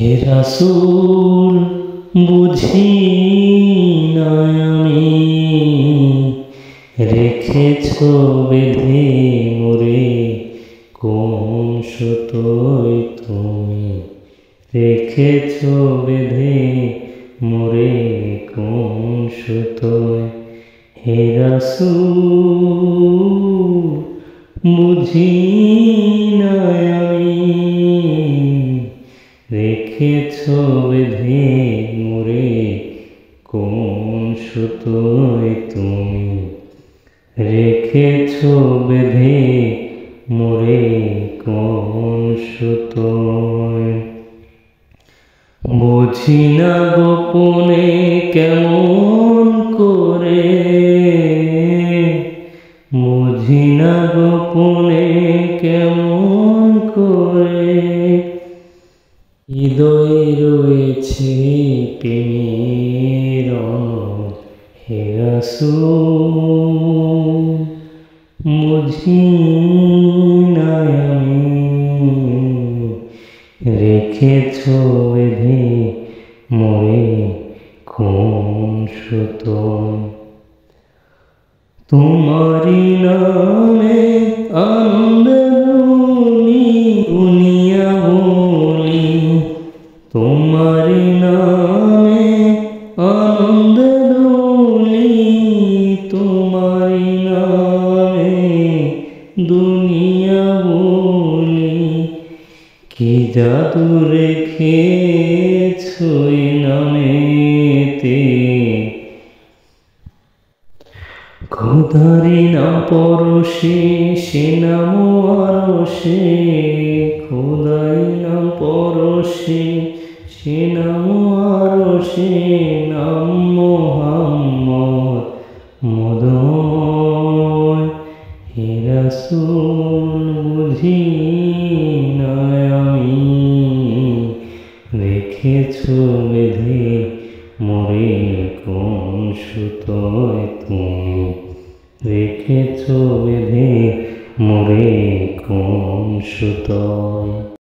হে রাসূল বুঝি না আমি, রেখেছ বেঁধে মোরে কোন সুতোয় তুমি, রেখেছ বেঁধে মোরে কোন সুতোয়। হে রাসূল বুঝি না আমি, রেখেছ বেঁধে মোরে কোন সুতোয় তুমি, রেখেছ বেঁধে মোরে কোন সুতোয়। বুঝি না গোপনে কেমন করে, বুঝি না গোপনে কেমন করে, হৃদয়ে রয়েছে প্রেমের অনল। হে রাসূল বুঝি না আমি, রেখেছ বেঁধে মোরে কোন সুতোয়। তোমারি নামে আনন্দে দুনিয়া বলি, তোমারি নামে আনন্দে দুলি, তোমারি নামে দুনিয়া বলি। কি জাদু রেখেছ এই নামেতে, খোদারি নাম পরশে সে নাম আরশে, খোদারি নাম পরশে সে নাম আরশে, নাম মুহাম্মদ মদয়। হে রাসূল বুঝি না আমি, রেখেছ বেঁধে মোরে কোন সুতোয় তুমি, রেখেছ বেঁধে মোরে কোন সুতোয়।